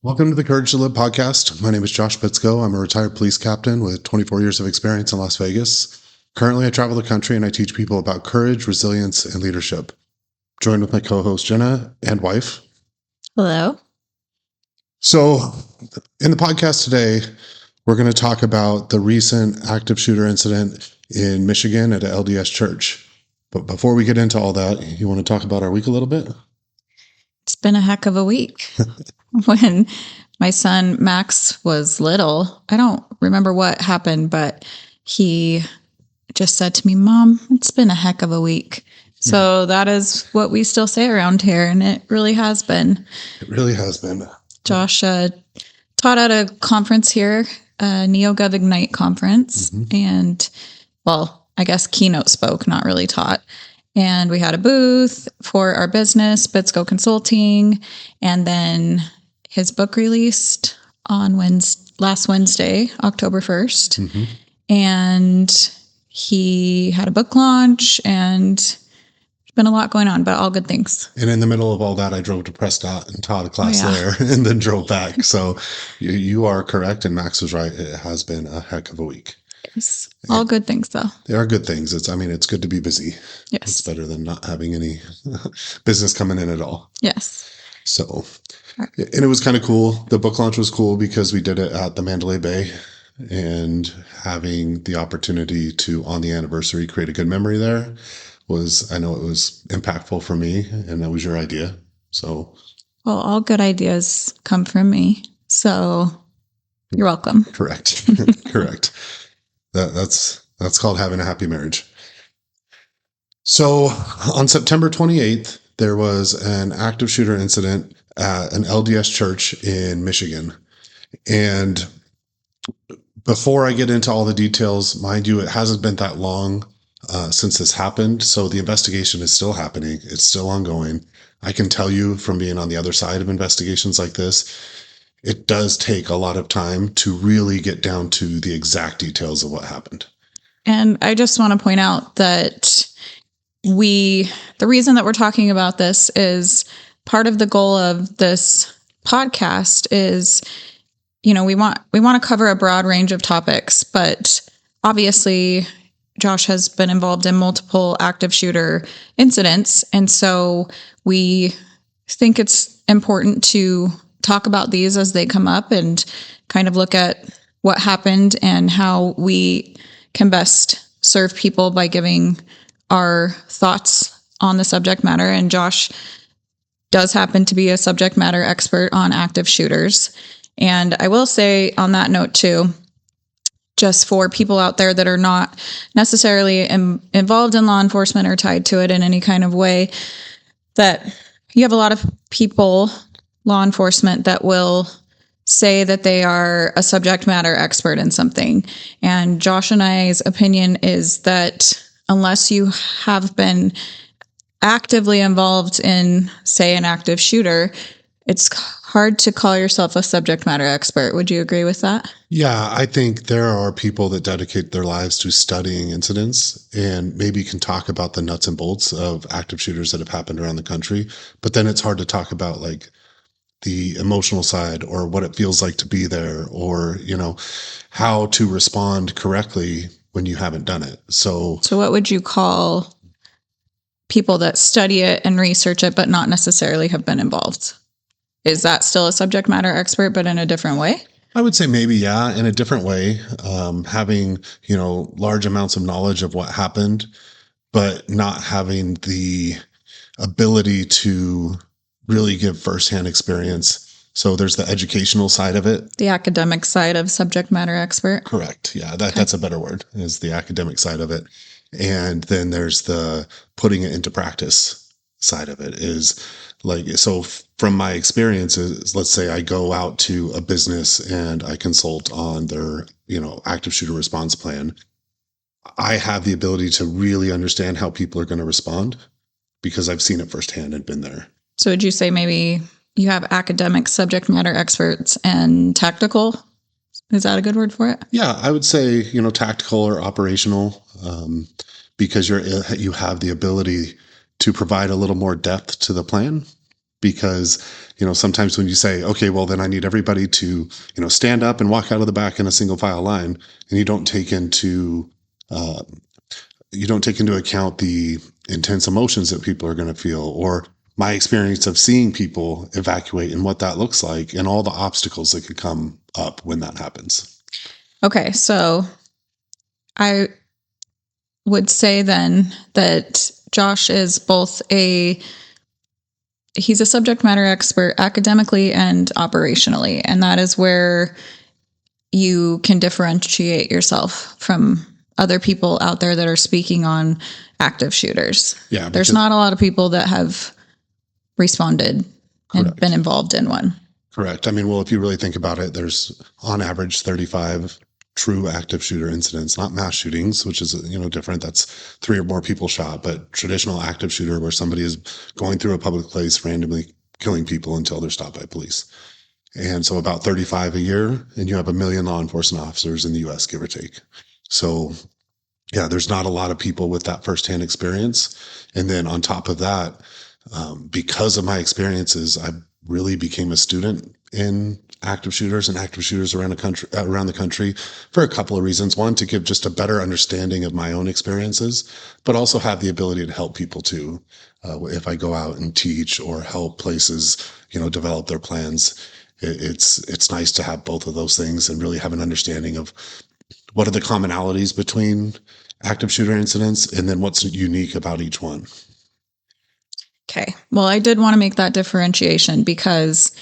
Welcome to the Courage to Live podcast. My name is Josh Bitsko. I'm a retired police captain with 24 years of experience in Las Vegas. Currently, I travel the country and I teach people about courage, resilience, and leadership. Joined with my co-host Jenna and wife. Hello. So, in the podcast today, we're going to talk about the recent active shooter incident in Michigan at an LDS church. But before we get into all that, you want to talk about our week a little bit? It's been a heck of a week. When my son Max was little, I don't remember what happened, but he just said to me, "Mom, it's been a heck of a week." So that is what we still say around here, and it really has been. It really has been. Josh taught at a conference here, a NeoGov Ignite conference, and, well, I guess keynote spoke, not really taught. And we had a booth for our business, Bitsko Consulting, and then his book released on last Wednesday, October 1st. And he had a book launch, and there's been a lot going on, but all good things. And in the middle of all that, I drove to Prescott and taught a class there and then drove back. So you are correct, and Max was right. It has been a heck of a week. Yes. All good things, though. They are good things. It's good to be busy. Yes. It's better than not having any business coming in at all. Yes. So, and it was kind of cool. The book launch was cool because we did it at the Mandalay Bay, and having the opportunity to, on the anniversary, create a good memory there I know it was impactful for me, and that was your idea. So, well, all good ideas come from me. So you're welcome. Correct. Correct. That's called having a happy marriage. So on September 28th, there was an active shooter incident at an LDS church in Michigan. And before I get into all the details, mind you, it hasn't been that long since this happened. So the investigation is still happening. It's still ongoing. I can tell you from being on the other side of investigations like this, it does take a lot of time to really get down to the exact details of what happened. And I just want to point out that the reason that we're talking about this is part of the goal of this podcast is, we want to cover a broad range of topics, but obviously Josh has been involved in multiple active shooter incidents. And so we think it's important to talk about these as they come up and kind of look at what happened and how we can best serve people by giving our thoughts on the subject matter. And Josh does happen to be a subject matter expert on active shooters. And I will say on that note too, just for people out there that are not necessarily involved in law enforcement or tied to it in any kind of way, that you have a lot of people, law enforcement, that will say that they are a subject matter expert in something. And Josh and I's opinion is that unless you have been actively involved in, say, an active shooter, it's hard to call yourself a subject matter expert. Would you agree with that? Yeah, I think there are people that dedicate their lives to studying incidents and maybe can talk about the nuts and bolts of active shooters that have happened around the country. But then it's hard to talk about like the emotional side or what it feels like to be there or, how to respond correctly when you haven't done it. So what would you call people that study it and research it, but not necessarily have been involved? Is that still a subject matter expert, but in a different way? I would say maybe, yeah, in a different way, having, large amounts of knowledge of what happened, but not having the ability to really give firsthand experience. So there's the educational side of it. The academic side of subject matter expert. Correct. Yeah, that's a better word, is the academic side of it. And then there's the putting it into practice side of it is like, so from my experiences, let's say I go out to a business and I consult on their, active shooter response plan. I have the ability to really understand how people are going to respond because I've seen it firsthand and been there. So would you say maybe you have academic subject matter experts and tactical? Is that a good word for it? Yeah, I would say, tactical or operational, because you have the ability to provide a little more depth to the plan because, sometimes when you say, okay, well, then I need everybody to, stand up and walk out of the back in a single file line, and you don't take into account the intense emotions that people are going to feel, or my experience of seeing people evacuate and what that looks like, and all the obstacles that could come up when that happens. Okay, so I would say then that Josh is he's a subject matter expert academically and operationally, and that is where you can differentiate yourself from other people out there that are speaking on active shooters. Yeah, there's not a lot of people that have responded and been involved in one. Correct. I mean, well, if you really think about it, there's on average 35 true active shooter incidents, not mass shootings, which is, different. That's 3 or more people shot, but traditional active shooter where somebody is going through a public place, randomly killing people until they're stopped by police. And so about 35 a year, and you have 1 million law enforcement officers in the US, give or take. So yeah, there's not a lot of people with that firsthand experience. And then on top of that, because of my experiences, I really became a student in active shooters around the country for a couple of reasons. One, to give just a better understanding of my own experiences, but also have the ability to help people too. If I go out and teach or help places, develop their plans, it's nice to have both of those things and really have an understanding of what are the commonalities between active shooter incidents and then what's unique about each one. Okay. Well, I did want to make that differentiation because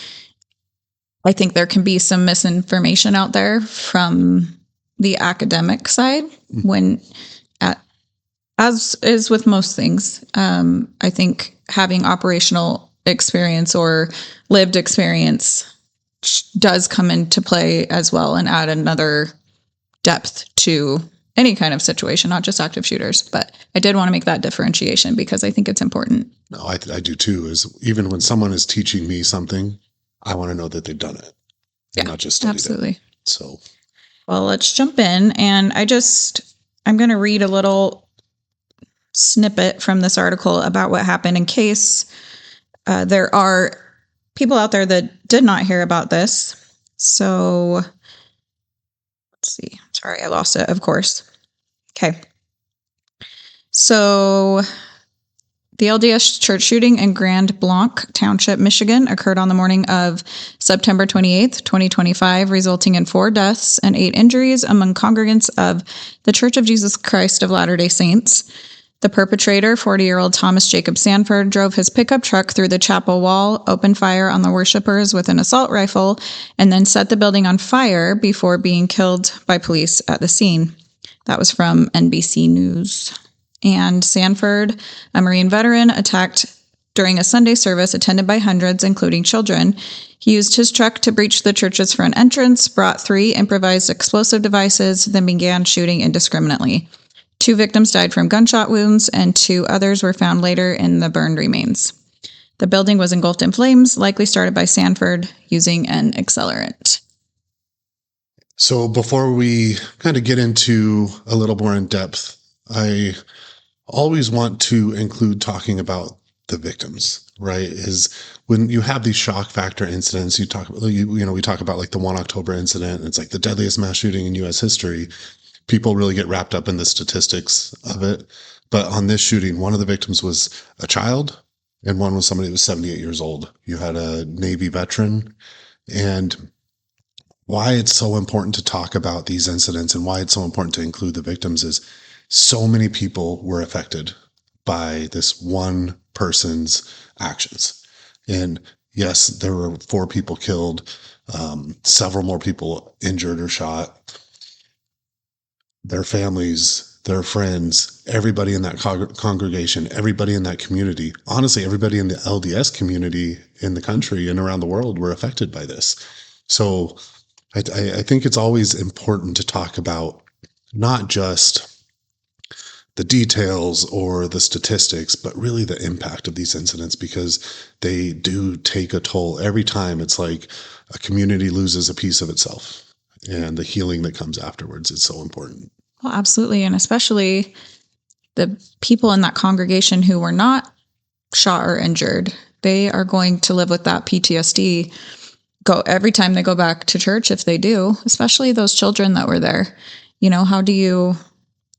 I think there can be some misinformation out there from the academic side as is with most things. I think having operational experience or lived experience does come into play as well and add another depth to any kind of situation, not just active shooters. But I did want to make that differentiation because I think it's important. No, I do too, is even when someone is teaching me something, I want to know that they've done it. Yeah, not just studied absolutely. It. So, well, let's jump in. And I'm going to read a little snippet from this article about what happened in case there are people out there that did not hear about this. So let's see. Sorry, I lost it, of course. Okay. So the LDS church shooting in Grand Blanc Township, Michigan occurred on the morning of September 28th, 2025, resulting in 4 deaths and 8 injuries among congregants of the Church of Jesus Christ of Latter-day Saints. The perpetrator, 40-year-old Thomas Jacob Sanford, drove his pickup truck through the chapel wall, opened fire on the worshipers with an assault rifle, and then set the building on fire before being killed by police at the scene. That was from NBC News. And Sanford, a Marine veteran, attacked during a Sunday service attended by hundreds, including children. He used his truck to breach the church's front entrance, brought 3 improvised explosive devices, then began shooting indiscriminately. 2 victims died from gunshot wounds, and 2 others were found later in the burned remains. The building was engulfed in flames, likely started by Sanford using an accelerant. So before we kind of get into a little more in depth, I always want to include talking about the victims, right? Is when you have these shock factor incidents, we talk about like the 1 October incident, and it's like the deadliest mass shooting in U.S. history. People really get wrapped up in the statistics of it. But on this shooting, one of the victims was a child and one was somebody who was 78 years old. You had a Navy veteran. And why it's so important to talk about these incidents and why it's so important to include the victims is so many people were affected by this one person's actions. And yes, there were 4 people killed, several more people injured or shot. Their families, their friends, everybody in that congregation, everybody in that community, honestly, everybody in the LDS community in the country and around the world were affected by this. So I think it's always important to talk about not just the details or the statistics, but really the impact of these incidents, because they do take a toll. Every time it's like a community loses a piece of itself. And the healing that comes afterwards is so important. Well, absolutely. And especially the people in that congregation who were not shot or injured. They are going to live with that PTSD every time they go back to church, if they do, especially those children that were there. How do you,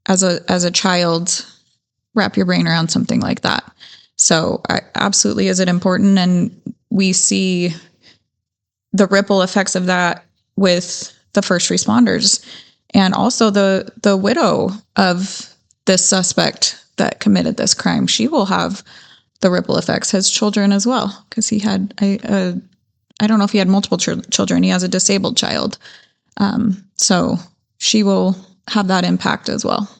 as a child, wrap your brain around something like that? So absolutely, is it important? And we see the ripple effects of that with the first responders, and also the widow of this suspect that committed this crime. She will have the ripple effects, his children as well, because he had I don't know if he had multiple children. He has a disabled child, so she will have that impact as well.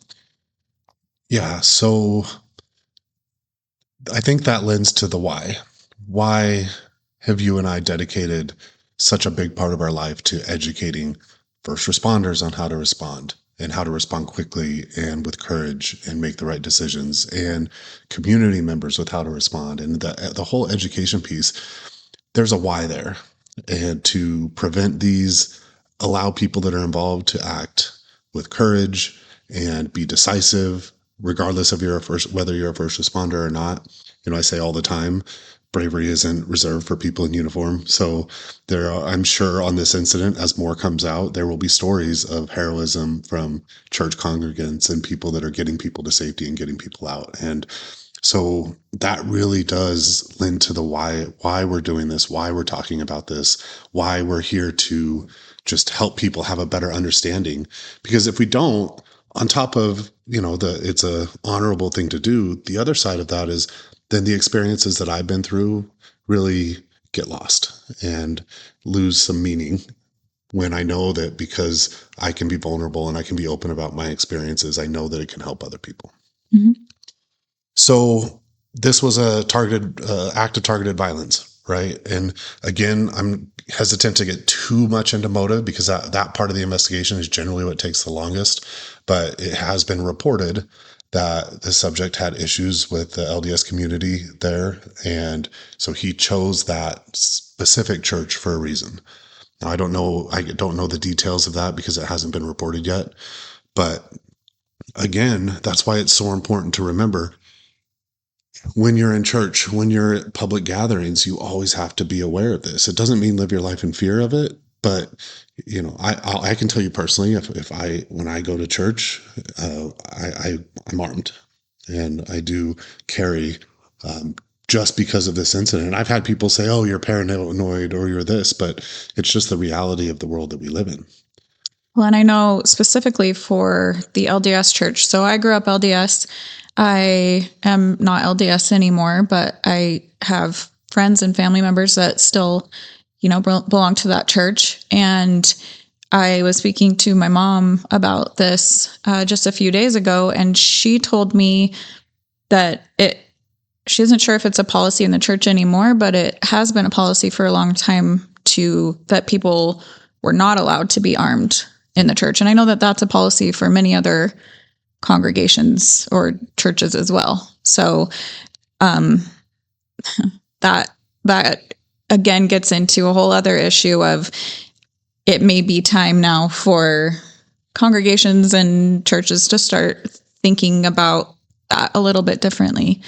Yeah. So I think that lends to the why. Why have you and I dedicated such a big part of our life to educating first responders on how to respond and how to respond quickly and with courage and make the right decisions, and community members with how to respond, and the whole education piece? There's a why there, and to prevent these, allow people that are involved to act with courage and be decisive, regardless of whether you're a first responder or not. I say all the time, bravery isn't reserved for people in uniform. So I'm sure on this incident, as more comes out, there will be stories of heroism from church congregants and people that are getting people to safety and getting people out. And so that really does lend to the why we're doing this, why we're talking about this, why we're here to just help people have a better understanding. Because if we don't, on top of, it's a honorable thing to do, the other side of that is then the experiences that I've been through really get lost and lose some meaning when I know that because I can be vulnerable and I can be open about my experiences, I know that it can help other people. Mm-hmm. So this was a targeted act of targeted violence, right? And again, I'm hesitant to get too much into motive because that part of the investigation is generally what takes the longest. But it has been reported that the subject had issues with the LDS community there, and so he chose that specific church for a reason. Now, I don't know the details of that because it hasn't been reported yet. But again, that's why it's so important to remember, when you're in church, when you're at public gatherings, you always have to be aware of this. It doesn't mean live your life in fear of it, but I can tell you personally, when I go to church, I'm armed, and I do carry, just because of this incident. And I've had people say, "Oh, you're paranoid or you're this," but it's just the reality of the world that we live in. Well, and I know specifically for the LDS church. So I grew up LDS. I am not LDS anymore, but I have friends and family members that still, belong to that church. And I was speaking to my mom about this just a few days ago, and she told me that she isn't sure if it's a policy in the church anymore, but it has been a policy for a long time that people were not allowed to be armed in the church. And I know that that's a policy for many other congregations or churches as well. So that again gets into a whole other issue of, it may be time now for congregations and churches to start thinking about that a little bit differently.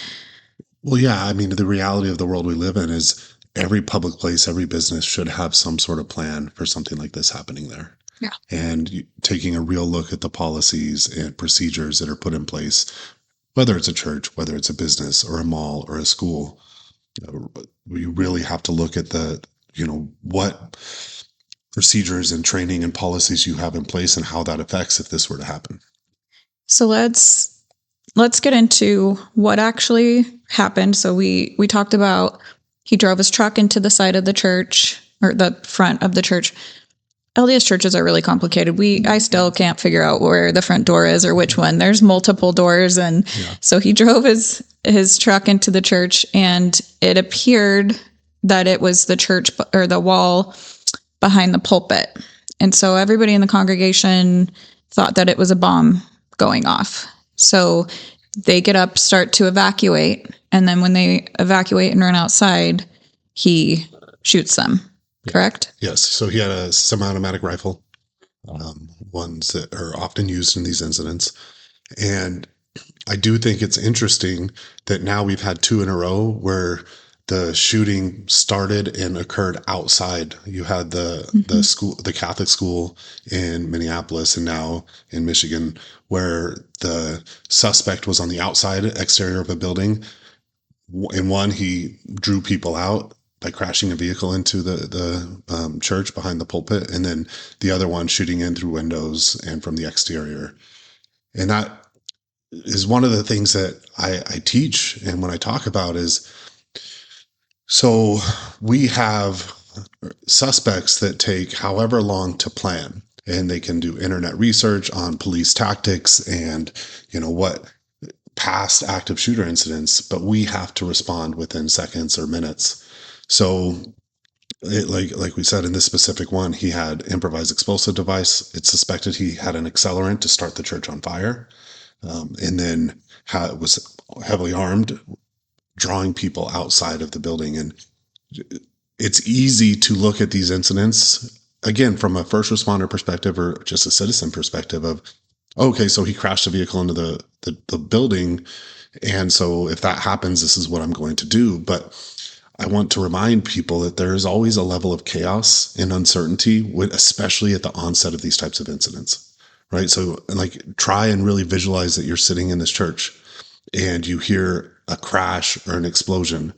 Well, yeah, I mean, the reality of the world we live in is every public place, every business should have some sort of plan for something like this happening there. Yeah. And taking a real look at the policies and procedures that are put in place, whether it's a church, whether it's a business or a mall or a school, we really have to look at what procedures and training and policies you have in place and how that affects if this were to happen. So let's get into what actually happened. So we talked about, he drove his truck into the side of the church, or the front of the church. LDS churches are really complicated. I still can't figure out where the front door is or which one. There's multiple doors. And so he drove his truck into the church, and it appeared that it was the church or the wall behind the pulpit. And so everybody in the congregation thought that it was a bomb going off. So they get up, start to evacuate. And then when they evacuate and run outside, he shoots them. Correct? Yes. So he had a semi-automatic rifle, ones that are often used in these incidents. And I do think it's interesting that now we've had two in a row where the shooting started and occurred outside. You had the school, the Catholic school in Minneapolis and now in Michigan, where the suspect was on the outside exterior of a building. In one, he drew people out by crashing a vehicle into the church behind the pulpit, and then the other one shooting in through windows and from the exterior. And that is one of the things that I teach, and when I talk about is, so we have suspects that take however long to plan, and they can do internet research on police tactics and, what past active shooter incidents, but we have to respond within seconds or minutes. So like we said, in this specific one, he had improvised explosive device. It's suspected he had an accelerant to start the church on fire. And then was heavily armed, drawing people outside of the building. And it's easy to look at these incidents, again, from a first responder perspective or just a citizen perspective of, okay, so he crashed a vehicle into the building. And so if that happens, this is what I'm going to do. But I want to remind people that there is always a level of chaos and uncertainty, especially at the onset of these types of incidents, right? So try and really visualize that you're sitting in this church and you hear a crash or an explosion.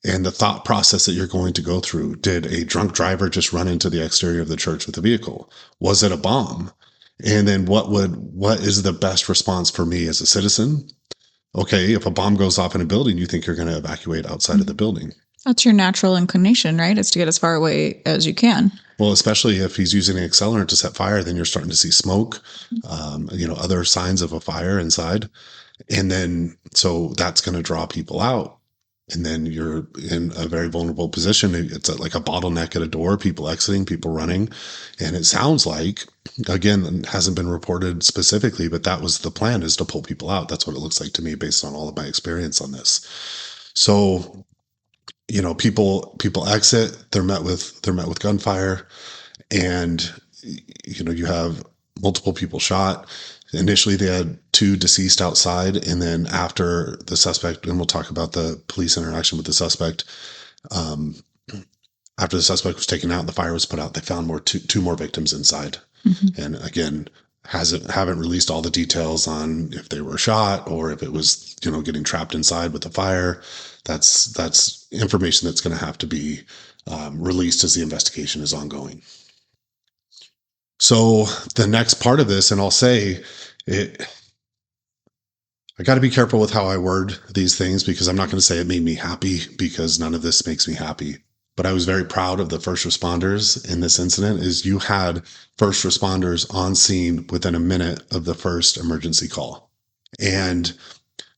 And the thought process that you're going to go through, did a drunk driver just run into the exterior of the church with a vehicle? Was it a bomb? And then what is the best response for me as a citizen? Okay, if a bomb goes off in a building, you think you're going to evacuate outside of the building. That's your natural inclination, right? Is to get as far away as you can. Well, especially if he's using an accelerant to set fire, then you're starting to see smoke, other signs of a fire inside. And then, so that's going to draw people out. And then you're in a very vulnerable position. It's like a bottleneck at a door, people exiting, people running. And it sounds like, again, it hasn't been reported specifically, but that was the plan, is to pull people out. That's what it looks like to me based on all of my experience on this. So, people exit, they're met with gunfire, and, you have multiple people shot. Initially, they had 2 deceased outside, and then after the suspect, and we'll talk about the police interaction with the suspect, after the suspect was taken out and the fire was put out, they found two more victims inside. Mm-hmm. And again, haven't released all the details on if they were shot or if it was, getting trapped inside with the fire. That's information that's going to have to be released as the investigation is ongoing. So the next part of this, and I'll say I got to be careful with how I word these things, because I'm not going to say it made me happy, because none of this makes me happy. But I was very proud of the first responders in this incident. Is you had first responders on scene within a minute of the first emergency call. And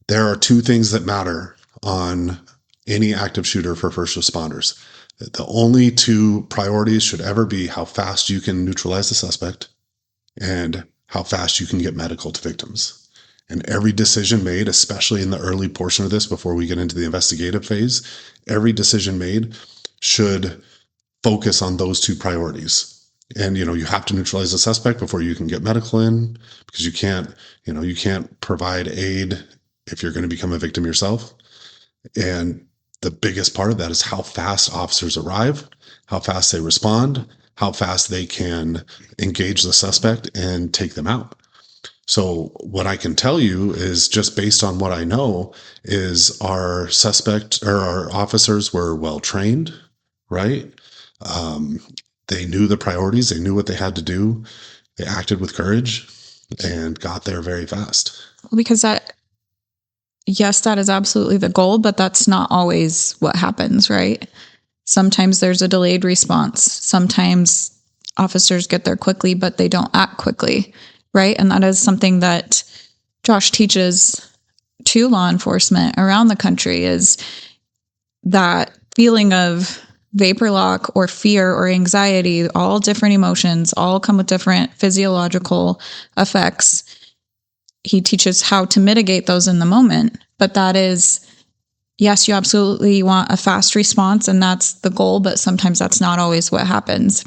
there are 2 things that matter on any active shooter for first responders. The only 2 priorities should ever be how fast you can neutralize the suspect and how fast you can get medical to victims. And every decision made, especially in the early portion of this, before we get into the investigative phase, every decision made should focus on those 2 priorities. And, you have to neutralize the suspect before you can get medical in, because you can't provide aid if you're going to become a victim yourself. And the biggest part of that is how fast officers arrive, how fast they respond, how fast they can engage the suspect and take them out. So what I can tell you is, just based on what I know, is our officers were well trained, right? They knew the priorities, they knew what they had to do. They acted with courage and got there very fast. Because yes, that is absolutely the goal, but that's not always what happens, right? Sometimes there's a delayed response. Sometimes officers get there quickly, but they don't act quickly, right? And that is something that Josh teaches to law enforcement around the country, is that feeling of vapor lock or fear or anxiety, all different emotions, all come with different physiological effects. He teaches how to mitigate those in the moment. But that is, yes, you absolutely want a fast response, and that's the goal, but sometimes that's not always what happens,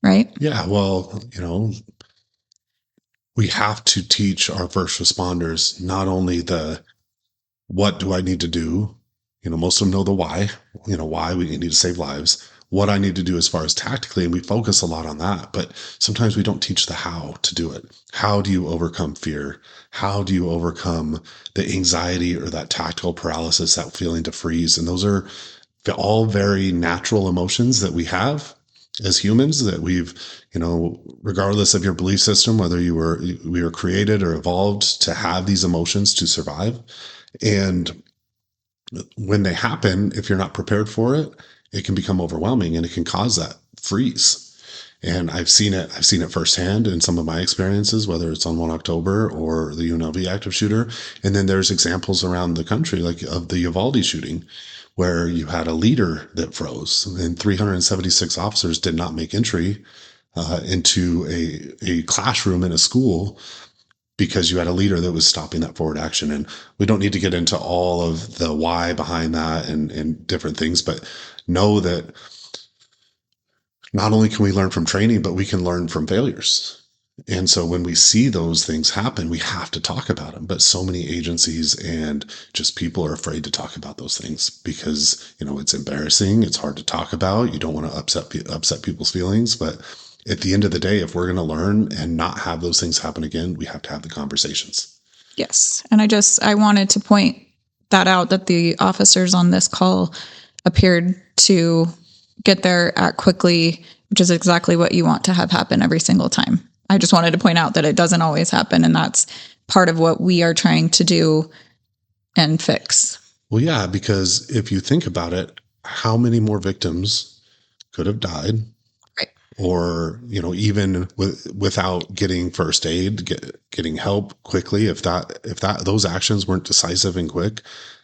right? Yeah, well, we have to teach our first responders not only what do I need to do, most of them know the why, why we need to save lives, what I need to do as far as tactically, and we focus a lot on that. But sometimes we don't teach the how to do it. How do you overcome fear? How do you overcome the anxiety or that tactical paralysis, that feeling to freeze? And those are all very natural emotions that we have as humans, that we've, regardless of your belief system, whether we were created or evolved to have these emotions to survive. And when they happen, if you're not prepared for it, it can become overwhelming and it can cause that freeze. And I've seen it firsthand in some of my experiences, whether it's on 1 October or the UNLV active shooter. And then there's examples around the country, like of the Uvalde shooting, where you had a leader that froze and 376 officers did not make entry into a classroom in a school because you had a leader that was stopping that forward action. And we don't need to get into all of the why behind that and different things, but know that not only can we learn from training, but we can learn from failures. And so when we see those things happen, we have to talk about them. But so many agencies and just people are afraid to talk about those things because, it's embarrassing. It's hard to talk about. You don't want to upset people's feelings. But at the end of the day, if we're going to learn and not have those things happen again, we have to have the conversations. Yes. And I wanted to point that out, that the officers on this call appeared to get there act quickly, which is exactly what you want to have happen every single time. I just wanted to point out that it doesn't always happen. And that's part of what we are trying to do and fix. Well, yeah, because if you think about it, how many more victims could have died? Right. Or, even without getting first aid, getting help quickly. If those actions weren't decisive and quick,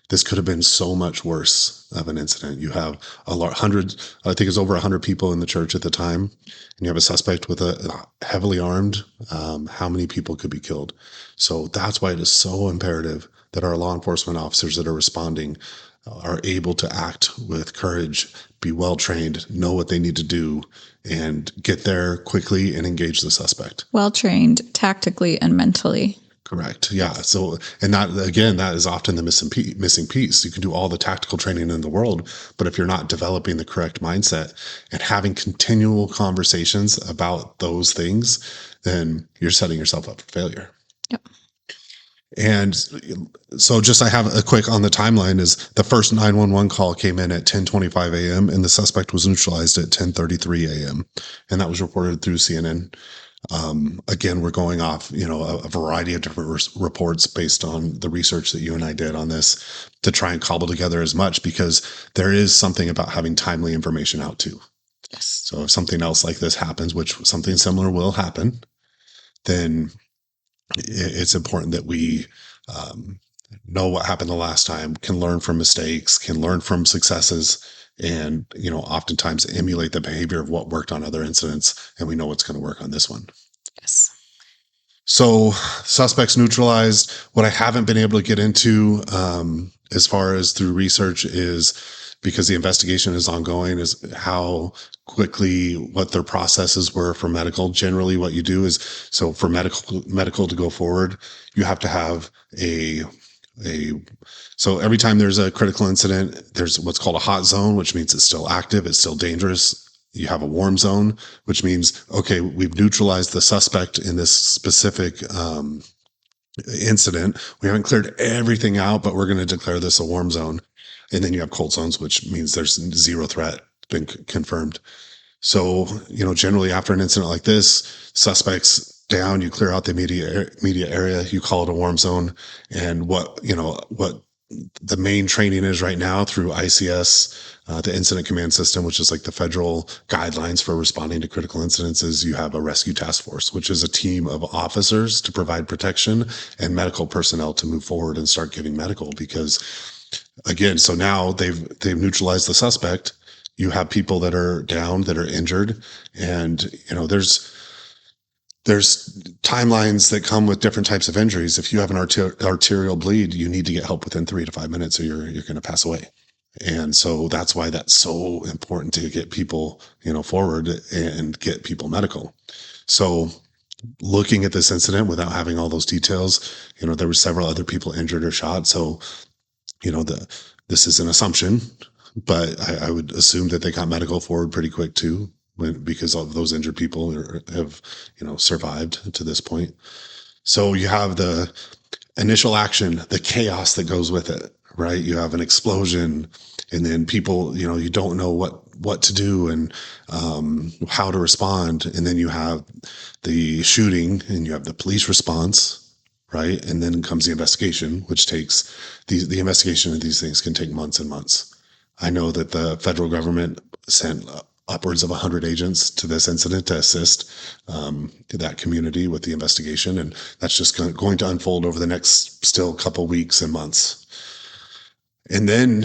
this could have been so much worse of an incident. You have hundreds, I think it's over 100 people in the church at the time, and you have a suspect with a heavily armed. How many people could be killed? So that's why it is so imperative that our law enforcement officers that are responding are able to act with courage, be well trained, know what they need to do, and get there quickly and engage the suspect. Well trained tactically and mentally. Correct. Yeah. So, and that is often the missing piece. You can do all the tactical training in the world, but if you're not developing the correct mindset and having continual conversations about those things, then you're setting yourself up for failure. Yep. And so I have a quick on the timeline is the first 911 call came in at 10:25 a.m. and the suspect was neutralized at 10:33 a.m. And that was reported through CNN. Again, we're going off, a variety of different reports based on the research that you and I did on this to try and cobble together as much, because there is something about having timely information out too. Yes. So if something else like this happens, which something similar will happen, then it's important that we know what happened the last time, can learn from mistakes, can learn from successes, and oftentimes emulate the behavior of what worked on other incidents, and we know what's going to work on this one. Yes. So suspects neutralized. What I haven't been able to get into as far as through research is, because the investigation is ongoing, is how quickly what their processes were for medical. Generally what you do is, so for medical to go forward, you have to have so every time there's a critical incident, there's what's called a hot zone, which means it's still active, it's still dangerous. You have a warm zone, which means, okay, we've neutralized the suspect in this specific incident. We haven't cleared everything out, but we're going to declare this a warm zone. And then you have cold zones, which means there's zero threat been confirmed. So, generally after an incident like this, suspects down, you clear out the immediate area, you call it a warm zone. And what the main training is right now through ICS, the incident command system, which is like the federal guidelines for responding to critical incidents, is you have a rescue task force, which is a team of officers to provide protection and medical personnel to move forward and start giving medical. Because again, so now they've neutralized the suspect. You have people that are down, that are injured, and there's timelines that come with different types of injuries. If you have an arterial bleed, you need to get help within 3 to 5 minutes or you're going to pass away. And so that's why that's so important to get people, forward and get people medical. So looking at this incident without having all those details, there were several other people injured or shot. So, This is an assumption, but I would assume that they got medical forward pretty quick too, because all of those injured people have, survived to this point. So you have the initial action, the chaos that goes with it, right? You have an explosion, and then people, you don't know what to do and how to respond. And then you have the shooting, and you have the police response, right? And then comes the investigation, which takes the investigation of these things can take months and months. I know that the federal government sent upwards of 100 agents to this incident to assist that community with the investigation. And that's just going to unfold over the next still couple weeks and months. And then,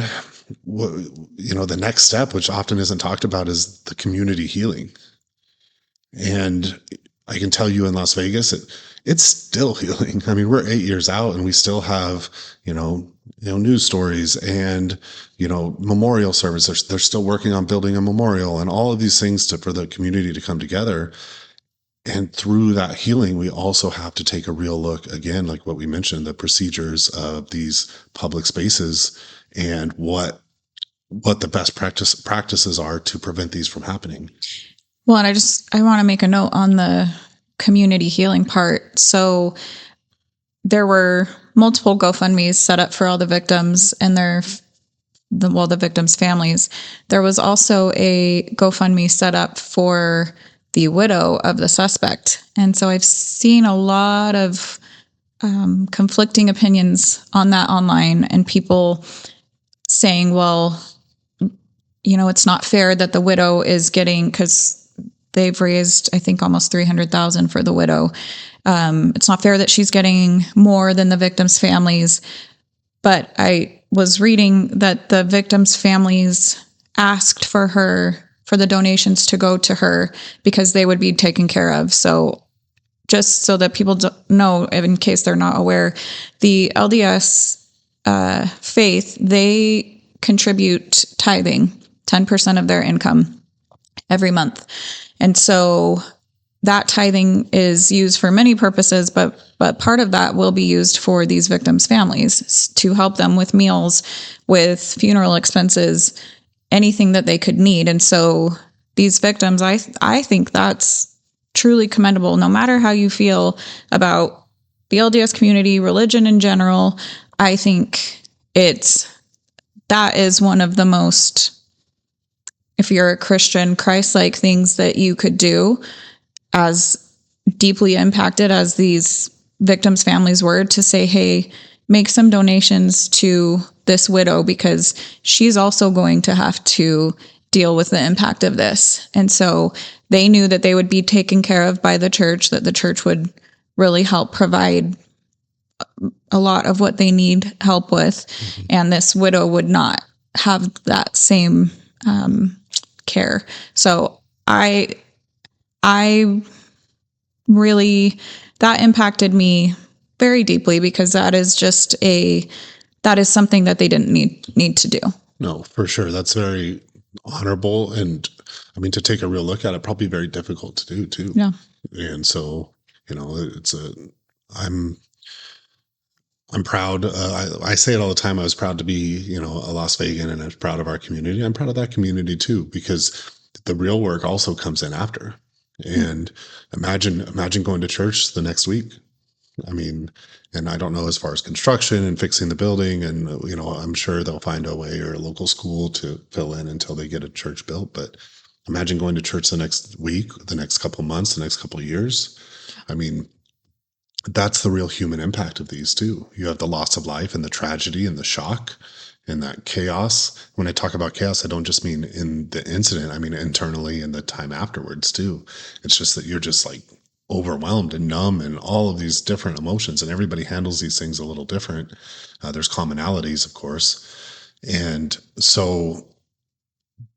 the next step, which often isn't talked about, is the community healing. And I can tell you in Las Vegas, it's still healing. I mean, we're 8 years out and we still have, news stories and, memorial services. They're still working on building a memorial and all of these things for the community to come together. And through that healing, we also have to take a real look again, like what we mentioned, the procedures of these public spaces and what the best practices are to prevent these from happening. Well, and I want to make a note on the community healing part. So there were multiple GoFundMes set up for all the victims and the victims' families. There was also a GoFundMe set up for the widow of the suspect. And so I've seen a lot of conflicting opinions on that online, and people saying, well, it's not fair that the widow is getting, because they've raised, I think, almost $300,000 for the widow. It's not fair that she's getting more than the victims' families. But I was reading that the victims' families asked for the donations to go to her because they would be taken care of. So just so that people know, in case they're not aware, the LDS faith, they contribute tithing, 10% of their income every month. And so that tithing is used for many purposes, but part of that will be used for these victims' families to help them with meals, with funeral expenses, anything that they could need. And so these victims, I think that's truly commendable, no matter how you feel about the LDS community, religion in general. I think that is one of the most, if you're a Christian, Christ-like things that you could do, as deeply impacted as these victims' families were, to say, hey, make some donations to this widow because she's also going to have to deal with the impact of this. And so they knew that they would be taken care of by the church, that the church would really help provide a lot of what they need help with. Mm-hmm. And this widow would not have that same care. So I really, that impacted me very deeply, because that is something that they didn't need to do. No, for sure. That's very honorable. And I mean, to take a real look at it, probably very difficult to do too. Yeah. And so, I'm proud. I say it all the time. I was proud to be, a Las Vegan, and I was proud of our community. I'm proud of that community too, because the real work also comes in after. And imagine going to church the next week. I mean, and I don't know as far as construction and fixing the building, and I'm sure they'll find a way, or a local school to fill in until they get a church built. But imagine going to church the next week, the next couple months, the next couple of years. I mean, that's the real human impact of these too. You have the loss of life and the tragedy and the shock and that chaos. When I talk about chaos, I don't just mean in the incident. I mean internally and the time afterwards too. It's just that you're just like overwhelmed and numb and all of these different emotions, and everybody handles these things a little different. There's commonalities, of course. And so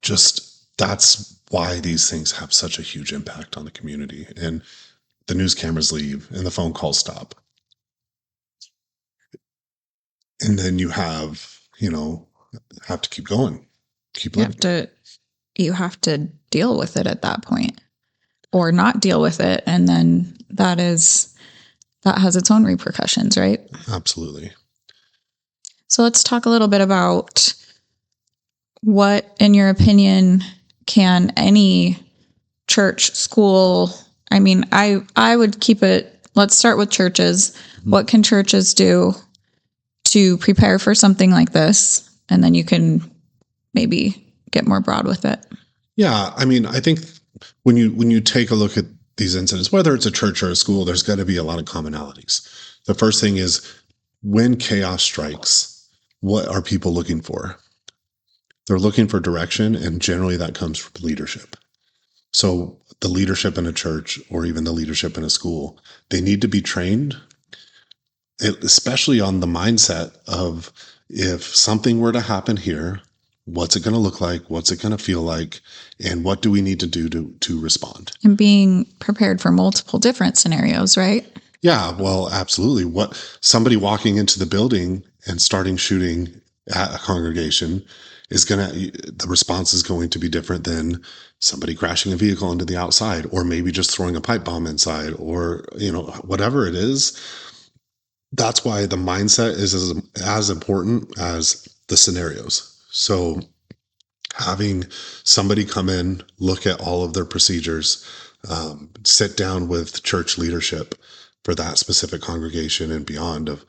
just that's why these things have such a huge impact on the community. And the news cameras leave and the phone calls stop. And then you have to keep going, keep living. You have to deal with it at that point, or not deal with it. And then that has its own repercussions, right? Absolutely. So let's talk a little bit about what, in your opinion, can any church, school, I mean, I would keep it, let's start with churches. What can churches do to prepare for something like this? And then you can maybe get more broad with it. Yeah, I mean, I think when you take a look at these incidents, whether it's a church or a school, there's got to be a lot of commonalities. The first thing is when chaos strikes, what are people looking for? They're looking for direction, and generally that comes from leadership. So the leadership in a church or even the leadership in a school, they need to be trained, especially on the mindset of if something were to happen here, what's it going to look like? What's it going to feel like? And what do we need to do to respond? And being prepared for multiple different scenarios, right? Yeah, well, absolutely. What somebody walking into the building and starting shooting at a congregation the response is going to be different than somebody crashing a vehicle into the outside, or maybe just throwing a pipe bomb inside, or, whatever it is. That's why the mindset is as important as the scenarios. So having somebody come in, look at all of their procedures, sit down with church leadership for that specific congregation and beyond of,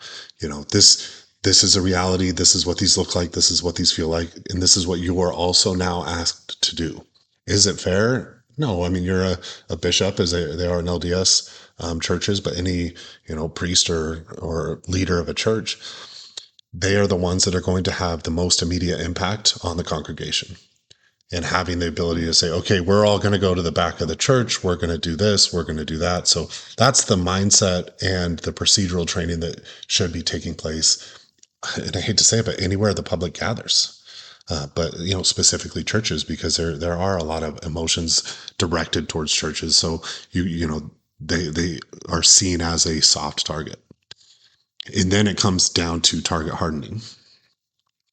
this is a reality. This is what these look like. This is what these feel like. And this is what you are also now asked to do. Is it fair? No. I mean, you're a bishop, as they are in LDS churches, but any, priest or leader of a church, they are the ones that are going to have the most immediate impact on the congregation. And having the ability to say, okay, we're all going to go to the back of the church. We're going to do this. We're going to do that. So that's the mindset and the procedural training that should be taking place. And I hate to say it, but anywhere the public gathers. But specifically churches, because there are a lot of emotions directed towards churches. So they are seen as a soft target. And then it comes down to target hardening.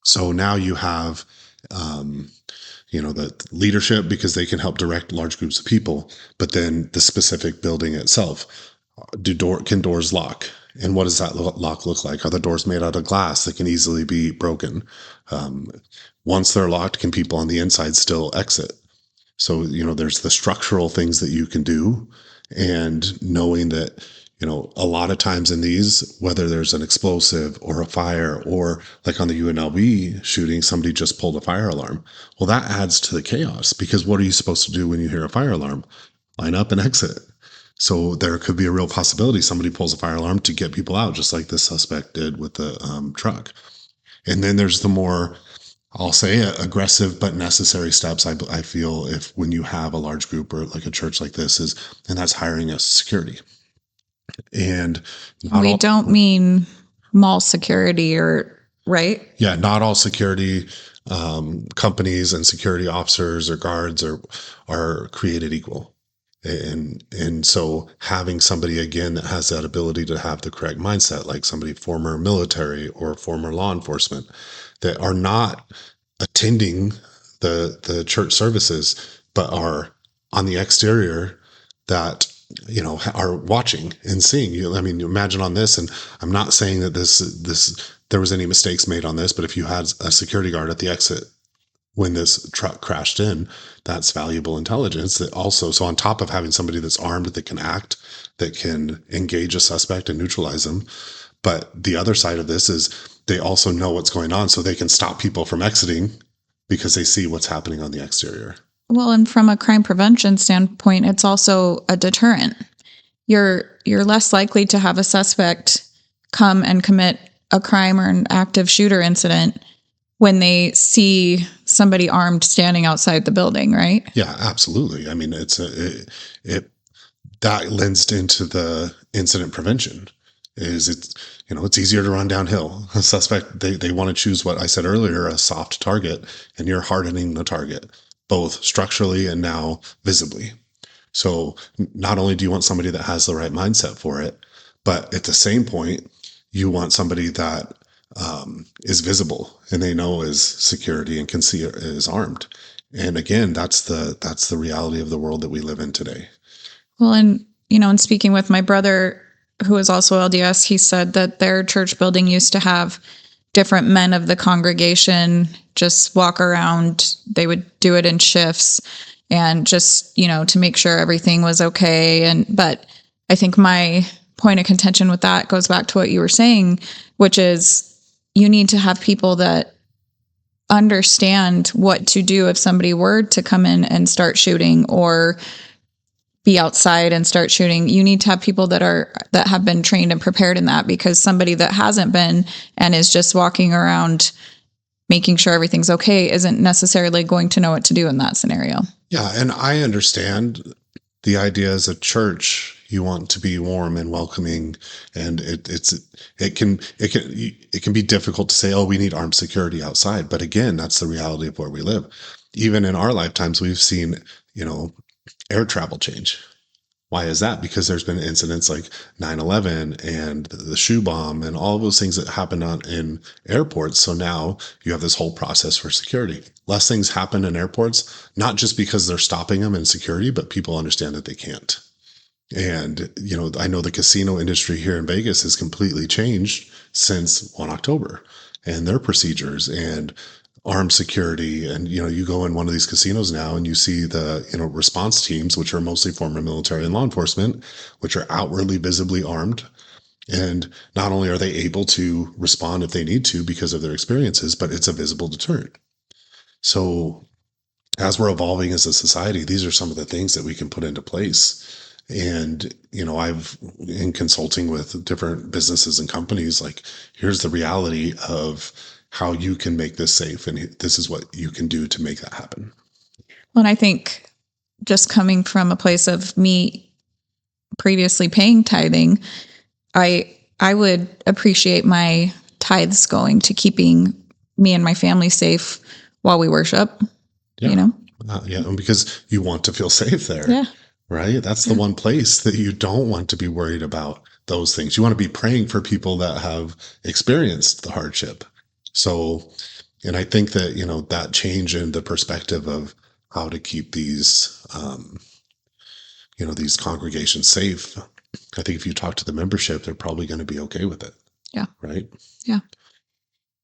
So now you have the leadership, because they can help direct large groups of people, but then the specific building itself. Can doors lock? And what does that lock look like? Are the doors made out of glass that can easily be broken? Once they're locked, can people on the inside still exit? So, there's the structural things that you can do, and knowing that, a lot of times in these, whether there's an explosive or a fire, or like on the UNLV shooting, somebody just pulled a fire alarm. Well, that adds to the chaos, because what are you supposed to do when you hear a fire alarm? Line up and exit. So there could be a real possibility somebody pulls a fire alarm to get people out, just like the suspect did with the truck. And then there's the more, I'll say, aggressive but necessary steps, I feel, if when you have a large group or like a church like this, and that's hiring a security. And we don't mean mall security, or right? Yeah, not all security companies and security officers or guards are created equal. And so having somebody, again, that has that ability to have the correct mindset, like somebody former military or former law enforcement, that are not attending the church services, but are on the exterior, that are watching and seeing you. I mean, you imagine on this, and I'm not saying that this there was any mistakes made on this, but if you had a security guard at the exit when this truck crashed in, that's valuable intelligence. That also, so on top of having somebody that's armed, that can act, that can engage a suspect and neutralize them, but the other side of this is they also know what's going on, so they can stop people from exiting because they see what's happening on the exterior. Well, and from a crime prevention standpoint, it's also a deterrent. You're less likely to have a suspect come and commit a crime or an active shooter incident when they see somebody armed standing outside the building, right? Yeah, absolutely. I mean, that lends into the incident prevention. It's easier to run downhill. A suspect, they want to choose what I said earlier, a soft target, and you're hardening the target, both structurally and now visibly. So not only do you want somebody that has the right mindset for it, but at the same point, you want somebody that is visible and they know is security and can see it is armed. And again, that's the reality of the world that we live in today. Well, and in speaking with my brother, who is also LDS, he said that their church building used to have different men of the congregation just walk around. They would do it in shifts and just, to make sure everything was okay. But I think my point of contention with that goes back to what you were saying, which is you need to have people that understand what to do if somebody were to come in and start shooting or be outside and start shooting. You need to have people that have been trained and prepared in that, because somebody that hasn't been and is just walking around making sure everything's okay isn't necessarily going to know what to do in that scenario. Yeah, and I understand the idea as a church, you want to be warm and welcoming, and it can be difficult to say, oh, we need armed security outside. But again, that's the reality of where we live. Even in our lifetimes, we've seen, air travel change. Why is that? Because there's been incidents like 9/11 and the shoe bomb and all of those things that happen in airports. So now you have this whole process for security. Less things happen in airports, not just because they're stopping them in security, but people understand that they can't. And, I know the casino industry here in Vegas has completely changed since 1 October and their procedures and armed security. And, you go in one of these casinos now and you see the, response teams, which are mostly former military and law enforcement, which are outwardly visibly armed. And not only are they able to respond if they need to because of their experiences, but it's a visible deterrent. So as we're evolving as a society, these are some of the things that we can put into place. And, I've, in consulting with different businesses and companies, like, here's the reality of how you can make this safe. And this is what you can do to make that happen. Well, and I think just coming from a place of me previously paying tithing, I would appreciate my tithes going to keeping me and my family safe while we worship, Yeah, because you want to feel safe there. Yeah. Right? That's the one place that you don't want to be worried about those things. You want to be praying for people that have experienced the hardship. So, and I think that, that change in the perspective of how to keep these, these congregations safe, I think if you talk to the membership, they're probably going to be okay with it. Yeah. Right? Yeah.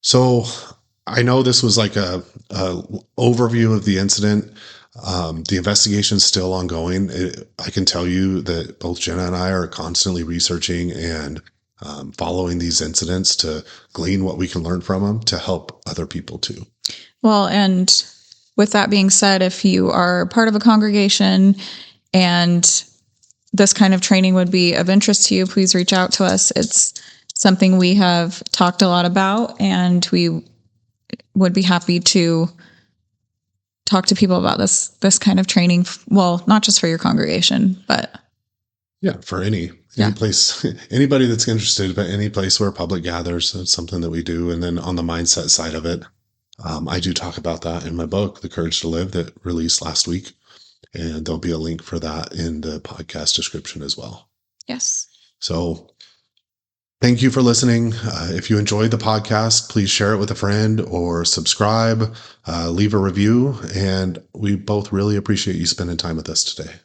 So I know this was like a overview of the incident. The investigation is still ongoing. I can tell you that both Jenna and I are constantly researching and following these incidents to glean what we can learn from them to help other people too. Well, and with that being said, if you are part of a congregation and this kind of training would be of interest to you, please reach out to us. It's something we have talked a lot about, and we would be happy to talk to people about this kind of training. Well, not just for your congregation, but for any place, anybody that's interested, but any place where public gathers. It's something that we do. And then on the mindset side of it, I do talk about that in my book, The Courage to Live, that released last week. And there'll be a link for that in the podcast description as well. Yes. So thank you for listening. If you enjoyed the podcast, please share it with a friend or subscribe, leave a review. And we both really appreciate you spending time with us today.